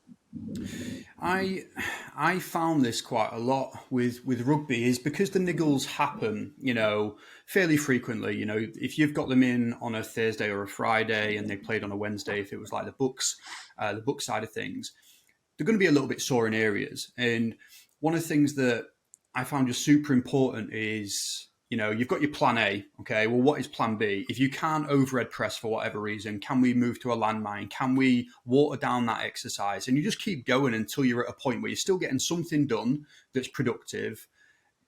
I found this quite a lot with rugby is because the niggles happen, fairly frequently. If you've got them in on a Thursday or a Friday and they played on a Wednesday, if it was like the book side of things, they're going to be a little bit sore in areas. And one of the things that I found just super important is you've got your plan A. Okay, well, what is plan B? If you can't overhead press for whatever reason, can we move to a landmine? Can we water down that exercise? And you just keep going until you're at a point where you're still getting something done that's productive,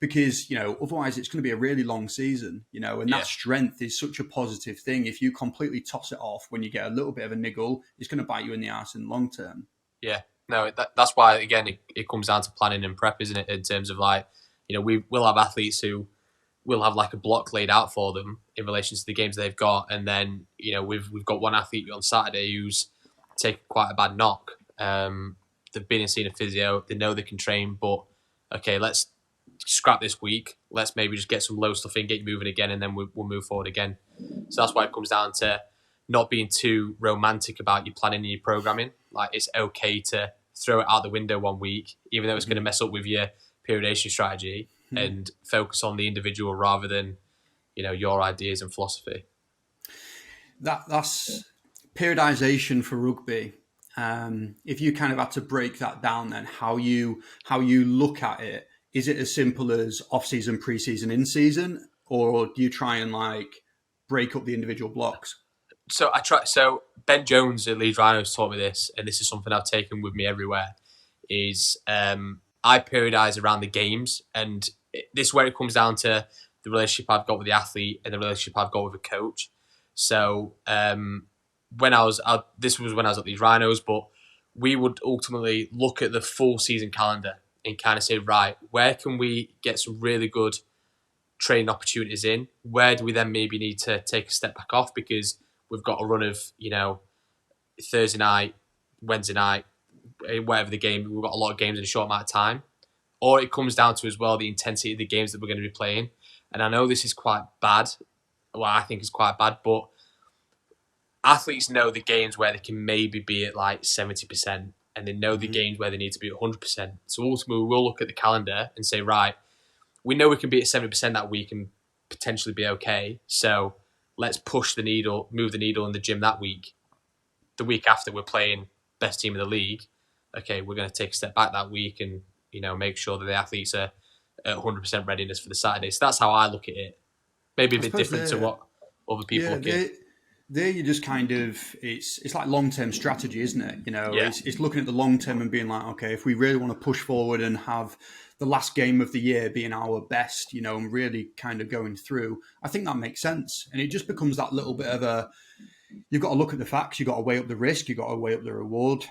because, otherwise it's going to be a really long season, and that strength is such a positive thing. If you completely toss it off when you get a little bit of a niggle, it's going to bite you in the ass in the long term. Yeah, no, that's why, again, it comes down to planning and prep, isn't it? In terms of we'll have athletes who will have a block laid out for them in relation to the games they've got. And then, we've got one athlete on Saturday who's taken quite a bad knock. They've been and seen a physio. They know they can train, but okay, let's scrap this week. Let's maybe just get some low stuff in, get you moving again, and then we'll move forward again. So that's why it comes down to not being too romantic about your planning and your programming. It's okay to throw it out the window one week, even though it's going to mess up with your periodization strategy, and focus on the individual rather than, your ideas and philosophy. That's periodization for rugby. If you kind of had to break that down, then how you look at it, is it as simple as off-season, pre-season, in-season, or do you try and break up the individual blocks? So Ben Jones at Leeds Rhinos taught me this, and this is something I've taken with me everywhere, is I periodize around the games, and this is where it comes down to the relationship I've got with the athlete and the relationship I've got with a coach. So when I was at Leeds Rhinos, but we would ultimately look at the full season calendar and kind of say, right, where can we get some really good training opportunities in? Where do we then maybe need to take a step back off because we've got a run of, Thursday night, Wednesday night, whatever the game, we've got a lot of games in a short amount of time. Or it comes down to as well the intensity of the games that we're going to be playing. And I know this is quite bad. Well, I think it's quite bad, but athletes know the games where they can maybe be at 70%, and they know the games where they need to be at 100%. So ultimately, we'll look at the calendar and say, right, we know we can be at 70% that week and potentially be okay. So let's push the needle, move the needle in the gym that week. The week after, we're playing best team in the league. Okay, we're going to take a step back that week and make sure that the athletes are at 100% readiness for the Saturday. So that's how I look at it. Maybe a bit different to what other people look at. There you just kind of, it's like long-term strategy, isn't it? It's looking at the long term and being like, okay, if we really want to push forward and have the last game of the year being our best, and really kind of going through, I think that makes sense. And it just becomes that little bit of you've got to look at the facts, you've got to weigh up the risk, you've got to weigh up the reward.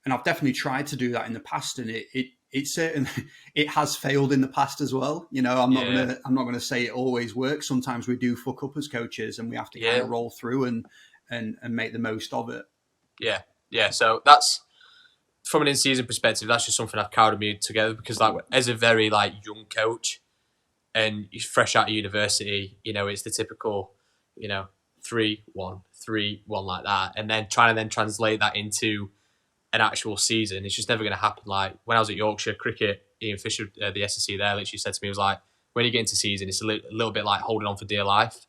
And I've definitely tried to do that in the past, and it has failed in the past as well. I'm not gonna say it always works. Sometimes we do fuck up as coaches, and we have to kind of roll through and make the most of it. Yeah. So that's, from an in-season perspective, that's just something I've carried me together because, as a very young coach, and you're fresh out of university, it's the typical, 3-1, 3-1 like that, and then trying to then translate that into an actual season, it's just never going to happen. When I was at Yorkshire Cricket, Ian Fisher, the SSC there, literally said to me, he was when you get into season, it's a little bit like holding on for dear life,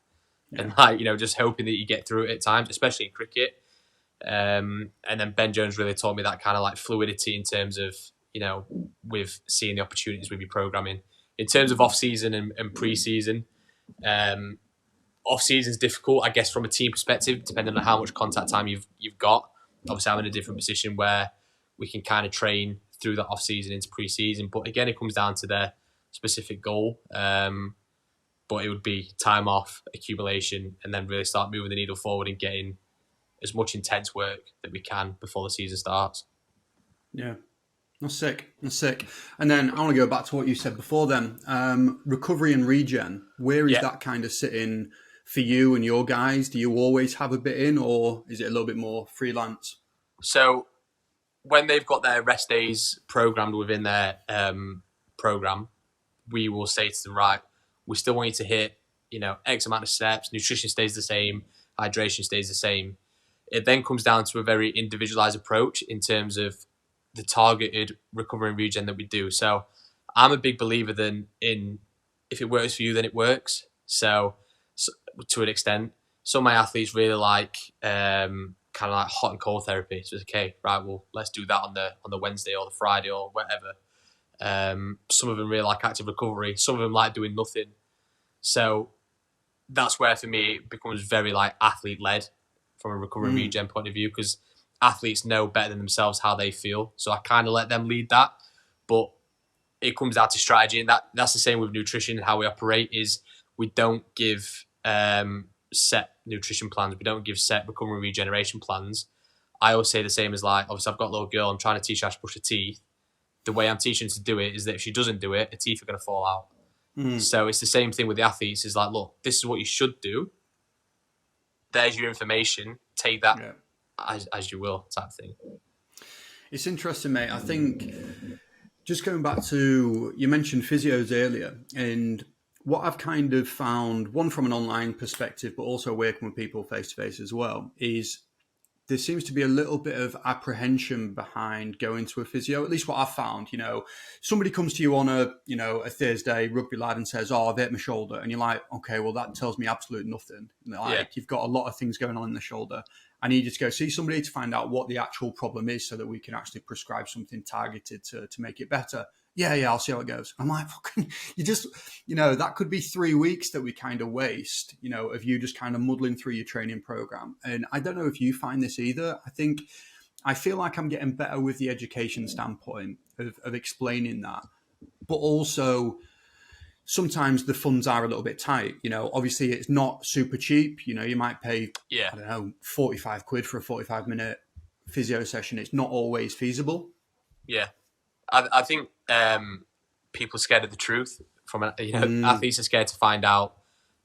and just hoping that you get through it at times, especially in cricket. And then Ben Jones really taught me that kind of fluidity in terms of, with seeing the opportunities with your programming. In terms of off-season and pre-season, off-season is difficult, I guess, from a team perspective, depending on how much contact time you've got. Obviously, I'm in a different position where we can kind of train through that off-season into pre-season. But again, it comes down to their specific goal. But it would be time off, accumulation, and then really start moving the needle forward and getting as much intense work that we can before the season starts. Yeah, that's sick. And then I want to go back to what you said before then. Recovery and regen, where is that kind of sitting for you and your guys? Do you always have a bit in, or is it a little bit more freelance? So when they've got their rest days programmed within their program, we will say to them, right, we still want you to hit, X amount of steps, nutrition stays the same, hydration stays the same. It then comes down to a very individualized approach in terms of the targeted recovery and regen that we do. So I'm a big believer in if it works for you, then it works. So to an extent, some of my athletes really like kind of hot and cold therapy. So it's okay, right, well, let's do that on the Wednesday or the Friday or whatever. Some of them really like active recovery. Some of them like doing nothing. So that's where for me it becomes very like athlete led from a recovery and regen point of view, because athletes know better than themselves how they feel. So I kind of let them lead that, but it comes down to strategy, and that's the same with nutrition and how we operate. Is we don't give set nutrition plans. We don't give set recovery and regeneration plans. I always say the same as like, obviously I've got a little girl, I'm trying to teach her how to brush her teeth. The way I'm teaching her to do it is that if she doesn't do it, her teeth are going to fall out. So it's the same thing with the athletes. Is like, look, this is what you should do. There's your information. Take that as you will, type thing. It's interesting, mate. I think just going back to, you mentioned physios earlier, and what I've kind of found, one from an online perspective, but also working with people face to face as well, is there seems to be a little bit of apprehension behind going to a physio. At least what I've found, somebody comes to you on a Thursday rugby lad and says, "Oh, I've hit my shoulder," and you're like, "Okay, well that tells me absolutely nothing. You've got a lot of things going on in the shoulder. I need you to go see somebody to find out what the actual problem is, so that we can actually prescribe something targeted to make it better." Yeah, I'll see how it goes. I'm like, fucking, you just, that could be 3 weeks that we kind of waste, of you just kind of muddling through your training program. And I don't know if you find this either. I feel like I'm getting better with the education standpoint of explaining that, but also sometimes the funds are a little bit tight. Obviously it's not super cheap. You might pay, I don't know, 45 quid for a 45-minute physio session. It's not always feasible. Yeah. I think people are scared of the truth. Athletes are scared to find out,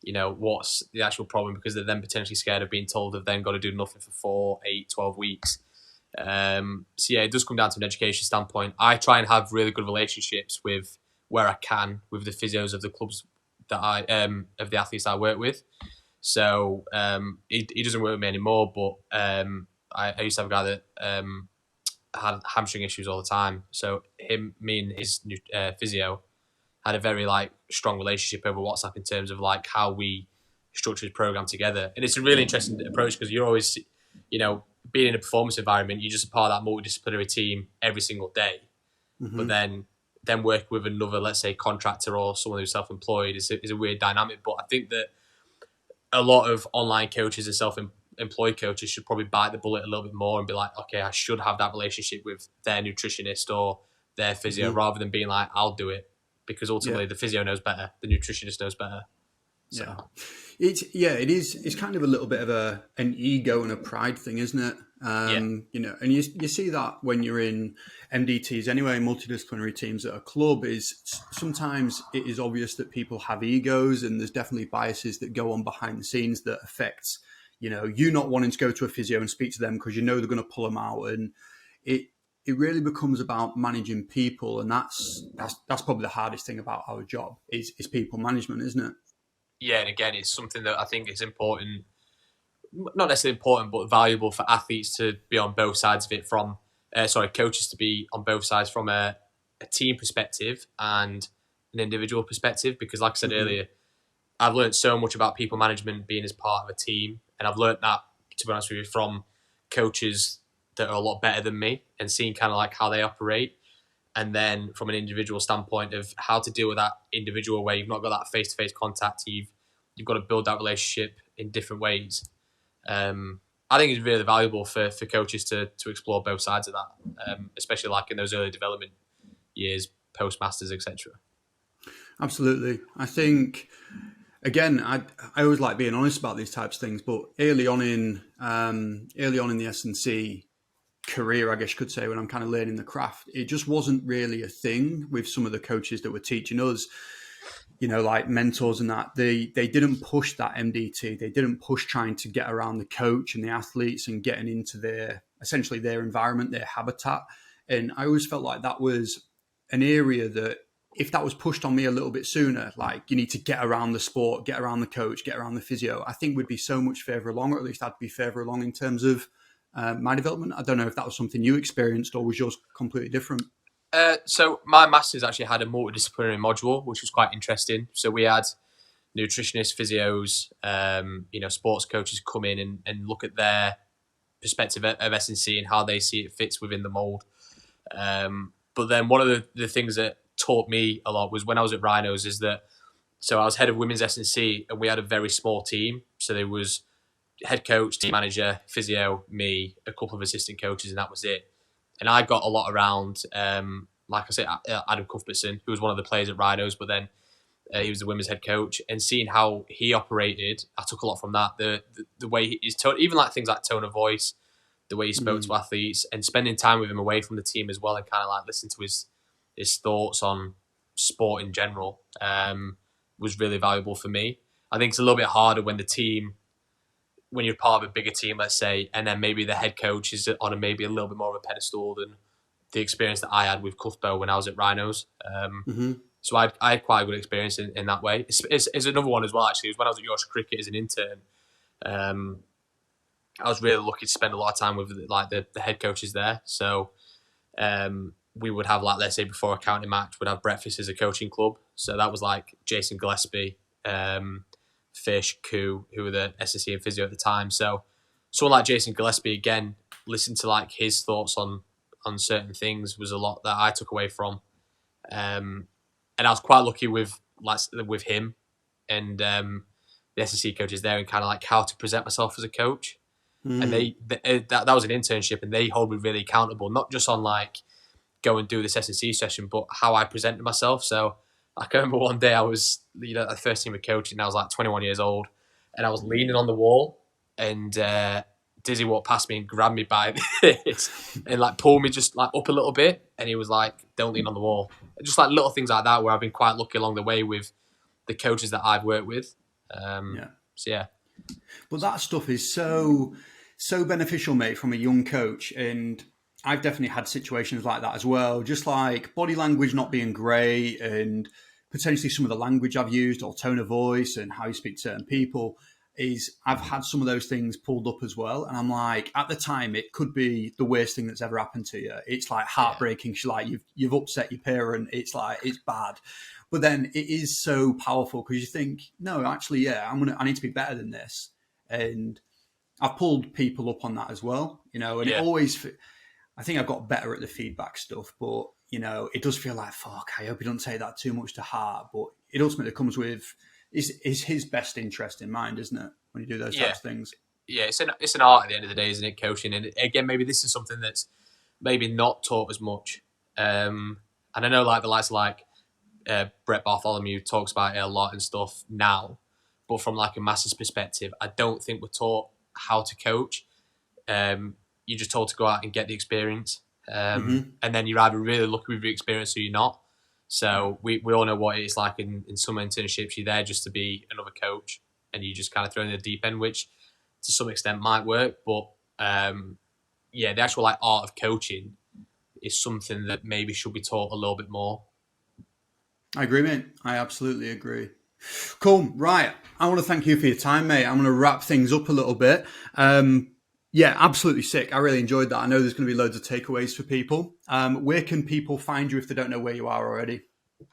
what's the actual problem, because they're then potentially scared of being told they've then got to do nothing for 4, 8, 12 weeks. It does come down to an education standpoint. I try and have really good relationships with, where I can, with the physios of the clubs that of the athletes I work with. So he doesn't work with me anymore, but I used to have a guy that had hamstring issues all the time. So me and his physio had a very strong relationship over WhatsApp in terms of how we structure his program together. And it's a really interesting approach, because you're always, being in a performance environment, you're just a part of that multidisciplinary team every single day. But then work with another, let's say, contractor or someone who's self-employed is a weird dynamic. But I think that a lot of online coaches and self-employed coaches should probably bite the bullet a little bit more and be like, okay, I should have that relationship with their nutritionist or their physio, rather than being like, I'll do it, because ultimately the physio knows better, the nutritionist knows better. So. It is. It's kind of a little bit of an ego and a pride thing, isn't it? And you see that when you're in MDTs anyway, multidisciplinary teams at a club, is sometimes it is obvious that people have egos, and there's definitely biases that go on behind the scenes that affects, you not wanting to go to a physio and speak to them because they're going to pull them out, and it really becomes about managing people, and that's probably the hardest thing about our job is people management, isn't it? Yeah, and again, it's something that I think is important, not necessarily important, but valuable for athletes to be on both sides of it coaches to be on both sides from a team perspective and an individual perspective. Because like I said earlier, I've learned so much about people management being as part of a team. And I've learned that, to be honest with you, from coaches that are a lot better than me, and seeing kind of how they operate. And then from an individual standpoint of how to deal with that individual where you've not got that face-to-face contact, you've got to build that relationship in different ways. I think it's really valuable for coaches to explore both sides of that, especially in those early development years, post-masters, etc. Absolutely. I think, again, I always like being honest about these types of things, but early on in the S&C career, I guess you could say, when I'm kind of learning the craft, it just wasn't really a thing with some of the coaches that were teaching us, like mentors and that. They didn't push that MDT. They didn't push trying to get around the coach and the athletes and getting into their environment, their habitat. And I always felt like that was an area that, if that was pushed on me a little bit sooner, you need to get around the sport, get around the coach, get around the physio, I think we'd be so much further along, or at least I'd be further along in terms of my development. I don't know if that was something you experienced, or was yours completely different? So my masters actually had a multidisciplinary module, which was quite interesting. So we had nutritionists, physios, sports coaches come in and look at their perspective of S&C and how they see it fits within the mold. But then one of the things that taught me a lot was when I was at Rhinos, is that So I was head of women's S&C, and we had a very small team. So there was head coach, team manager, physio, me, a couple of assistant coaches, and that was it. And I got a lot around, like I said, Adam Cuthbertson, who was one of the players at Rhinos, but then he was the women's head coach. And seeing how he operated, I took a lot from that. The way his tone, even like things like tone of voice, the way he spoke to athletes, and spending time with him away from the team as well, and kind of like listen to his thoughts on sport in general, was really valuable for me. I think it's a little bit harder when you're part of a bigger team, let's say, and then maybe the head coach is on maybe a little bit more of a pedestal than the experience that I had with Cuthbo when I was at Rhinos. So I had quite a good experience in that way. It's another one as well, actually. It was when I was at Yorkshire Cricket as an intern. I was really lucky to spend a lot of time with like the head coaches there. So we would have, like, let's say before a county match, we'd have breakfast as a coaching club. So that was like Jason Gillespie, Fish, Koo, who were the SSC and physio at the time. So someone like Jason Gillespie, again, listened to like his thoughts on certain things was a lot that I took away from. And I was quite lucky with him and the SSC coaches there, and kind of like how to present myself as a coach. And that was an internship, and they hold me really accountable, not just on like go and do this SSC session, but how I presented myself. So I can remember one day I was, the first team of coaching, and I was like 21 years old, and I was leaning on the wall, and Dizzy walked past me and grabbed me by this and like pulled me just like up a little bit, and he was like, "Don't lean on the wall." Just like little things like that, where I've been quite lucky along the way with the coaches that I've worked with. So yeah. But that stuff is so beneficial, mate, from a young coach, and I've definitely had situations like that as well. Just like body language not being great, and potentially some of the language I've used or tone of voice and how you speak to certain people. I've had some of those things pulled up as well. And I'm like, at the time, it could be the worst thing that's ever happened to you. It's like heartbreaking. Yeah. Like you've upset your parent. It's like, it's bad. But then it is so powerful because you think, no, actually, yeah, I need to be better than this. And I've pulled people up on that as well, and it always, I think I've got better at the feedback stuff, but it does feel like, fuck, I hope you don't take that too much to heart. But it ultimately comes with, is his best interest in mind, isn't it? When you do those types of things. Yeah, it's an art at the end of the day, isn't it? Coaching, and again, maybe this is something that's maybe not taught as much. And I know like the likes of like Brett Bartholomew talks about it a lot and stuff now, but from like a master's perspective, I don't think we're taught how to coach. You're just told to go out and get the experience, and then you're either really lucky with your experience or you're not. So we all know what it's like in some internships. You're there just to be another coach, and you just kind of throw in the deep end, which to some extent might work. But the actual like art of coaching is something that maybe should be taught a little bit more. I agree, mate. I absolutely agree. Cool. Right. I want to thank you for your time, mate. I'm going to wrap things up a little bit. Absolutely sick. I really enjoyed that. I know there's going to be loads of takeaways for people. Where can people find you if they don't know where you are already?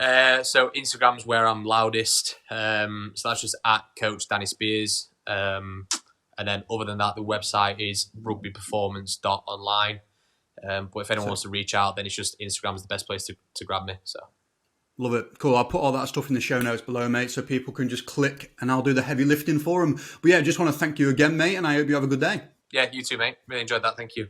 So Instagram's where I'm loudest. So that's just at Coach Danny Speirs. And then other than that, the website is rugbyperformance.online. But if anyone wants to reach out, then it's just Instagram's the best place to grab me. So. Love it. Cool. I'll put all that stuff in the show notes below, mate, so people can just click and I'll do the heavy lifting for them. But yeah, just want to thank you again, mate, and I hope you have a good day. Yeah, you too, mate. Really enjoyed that. Thank you.